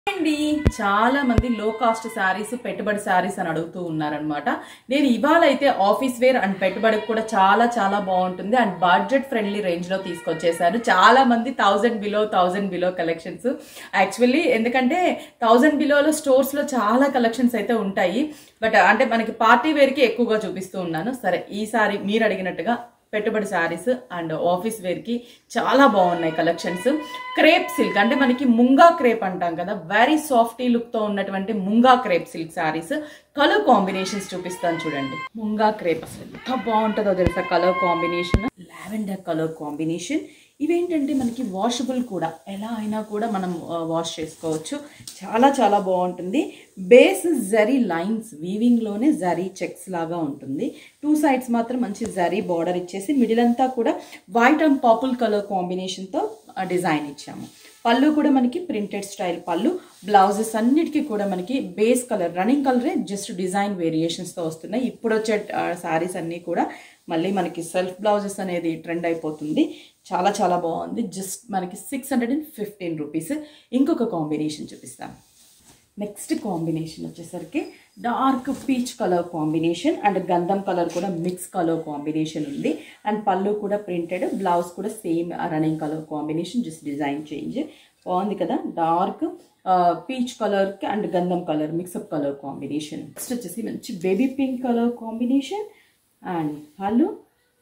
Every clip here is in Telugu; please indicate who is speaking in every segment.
Speaker 1: అండి చాలా మంది లో కాస్ట్ సారీస్ పెట్టుబడి సారీస్ అని అడుగుతూ ఉన్నారనమాట. నేను ఇవాళ అయితే ఆఫీస్ వేర్ అండ్ పెట్టుబడికి కూడా చాలా బాగుంటుంది అండ్ బడ్జెట్ ఫ్రెండ్లీ రేంజ్ లో తీసుకొచ్చేసారు. చాలా మంది 1000 బిలో కలెక్షన్స్. యాక్చువల్లీ ఎందుకంటే 1000 బిలోలో స్టోర్స్ లో చాలా కలెక్షన్స్ అయితే ఉంటాయి. బట్ అంటే మనకి పార్టీ వేర్ కి ఎక్కువగా చూపిస్తూ ఉన్నాను. సరే ఈసారి మీరు అడిగినట్టుగా పెట్టుబడి శారీస్ అండ్ ఆఫీస్ వేర్ కి చాలా బాగున్నాయి కలెక్షన్స్. క్రేప్ సిల్క్ అంటే మనకి ముంగా క్రేప్ అంటాం కదా, వెరీ సాఫ్టీ లుక్ తో ఉన్నటువంటి munga crepe silk saris colour combinations చూపిస్తాను చూడండి. ముంగా క్రేప్ అసలు ఎంత బాగుంటుందో తెలుసా colour combination. Lavender colour combination. ఇవేంటంటే మనకి వాషబుల్ కూడా, ఎలా అయినా కూడా మనం వాష్ చేసుకోవచ్చు. చాలా బాగుంటుంది. బేస్ జరీ లైన్స్ వీవింగ్ లోనే జరీ చెక్స్ లాగా ఉంటుంది. 2 సైడ్స్ మాత్రం మంచి జరీ బార్డర్ ఇచ్చేసి మిడిల్ అంతా కూడా white and purple colour combination తో డిజైన్ ఇచ్చాము. పళ్ళు కూడా మనకి ప్రింటెడ్ స్టైల్ పళ్ళు. బ్లౌజెస్ అన్నిటికీ కూడా మనకి బేస్ కలర్ రన్నింగ్ కలరే, జస్ట్ డిజైన్ వేరియేషన్స్ తో వస్తున్నాయి. ఇప్పుడు వచ్చే శారీస్ అన్నీ కూడా మళ్ళీ మనకి సెల్ఫ్ బ్లౌజెస్ అనేది ట్రెండ్ అయిపోతుంది. చాలా బాగుంది. జస్ట్ మనకి 615 రూపీస్. ఇంకొక కాంబినేషన్ చూపిస్తాను. నెక్స్ట్ కాంబినేషన్ వచ్చేసరికి dark peach colour combination and గంధం కలర్ కూడా మిక్స్ కలర్ కాంబినేషన్ ఉంది. అండ్ పళ్ళు కూడా ప్రింటెడ్, బ్లౌజ్ కూడా same running colour combination, just design change. బాగుంది కదా. డార్క్ పీచ్ కలర్ అండ్ గంధం colour mix-up colour combination. Next వచ్చేసి మంచి baby pink colour combination and పళ్ళు,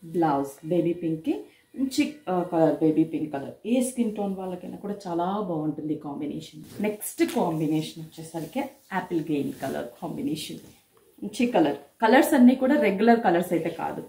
Speaker 1: బ్లౌజ్ బేబీ పింక్, మంచి కలర్ బేబీ పింక్ కలర్. ఏ స్కిన్ టోన్ వాళ్ళకైనా కూడా చాలా బాగుంటుంది కాంబినేషన్. నెక్స్ట్ కాంబినేషన్ వచ్చేసరికి యాపిల్ గ్రీన్ కలర్ కాంబినేషన్. మంచి కలర్స్ అన్నీ కూడా రెగ్యులర్ కలర్స్ అయితే కాదు,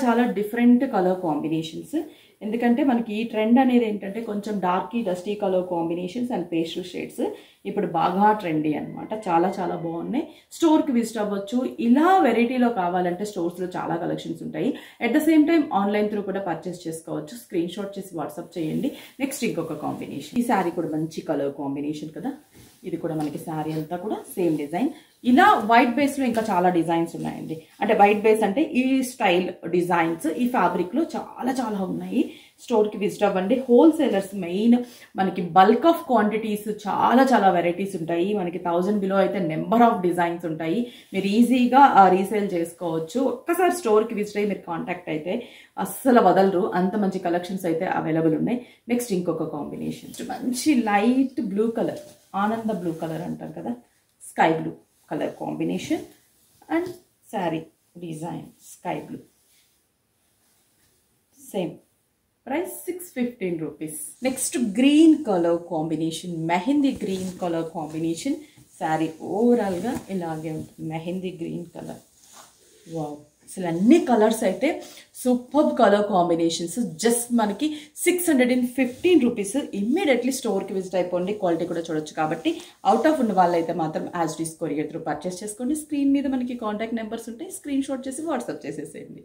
Speaker 1: చాలా డిఫరెంట్ కలర్ కాంబినేషన్స్. ఎందుకంటే మనకి ఈ ట్రెండ్ అనేది ఏంటంటే కొంచెం darky dusty colour combinations and pastel shades ఇప్పుడు బాగా ట్రెండీ అనమాట. చాలా బాగున్నాయి. స్టోర్కి విజిట్ అవ్వచ్చు. ఇలా వెరైటీలో కావాలంటే స్టోర్స్లో చాలా కలెక్షన్స్ ఉంటాయి. At the same time online through కూడా పర్చేస్ చేసుకోవచ్చు. స్క్రీన్ షాట్ చేసి వాట్సాప్ చేయండి. నెక్స్ట్ ఇంకొక కాంబినేషన్. ఈ శారీ కూడా మంచి కలర్ కాంబినేషన్ కదా. ఇది కూడా మనకి శారీ అంతా కూడా సేమ్ డిజైన్. ఇలా వైట్ బేస్ లో ఇంకా చాలా డిజైన్స్ ఉన్నాయండి. అంటే వైట్ బేస్ అంటే ఈ స్టైల్ డిజైన్స్ ఈ ఫ్యాబ్రిక్ లో చాలా ఉన్నాయి. స్టోర్ కి విజిట్ అవ్వండి. హోల్సేలర్స్ మెయిన్ మనకి బల్క్ ఆఫ్ క్వాంటిటీస్ చాలా వెరైటీస్ ఉంటాయి. మనకి 1000 బిలో అయితే నెంబర్ ఆఫ్ డిజైన్స్ ఉంటాయి. మీరు ఈజీగా రీసేల్ చేసుకోవచ్చు. ఒక్కసారి స్టోర్ కి విజిట్ అయ్యి మీరు కాంటాక్ట్ అయితే అస్సలు వదలరు, అంత మంచి కలెక్షన్స్ అయితే అవైలబుల్ ఉన్నాయి. నెక్స్ట్ ఇంకొక కాంబినేషన్ మంచి లైట్ బ్లూ కలర్, ఆనంద బ్లూ కలర్ అంటాం కదా, sky blue colour combination and sari design sky blue. Same price 615 rupees. Next green colour combination, mehndi green colour combination. Sari overall గా ఇలాగే ఉంటుంది, మెహందీ గ్రీన్ కలర్. వావ్, అసలు అన్ని కలర్స్ అయితే సూపర్ కలర్ కాంబినేషన్స్. జస్ట్ మనకి 615 రూపీస్. ఇమ్మీడియట్లీ స్టోర్కి విజిట్ అయిపోండి. క్వాలిటీ కూడా చూడొచ్చు. కాబట్టి అవుట్ ఆఫ్ ఉన్న వాళ్ళైతే మాత్రం యాజ్ డీస్ కొరియర్ త్రూ పర్చేస్ చేసుకోండి. స్క్రీన్ మీద మనకి కాంటాక్ట్ నెంబర్స్ ఉంటాయి. స్క్రీన్ షాట్ చేసి వాట్సాప్ చేసేసేయండి.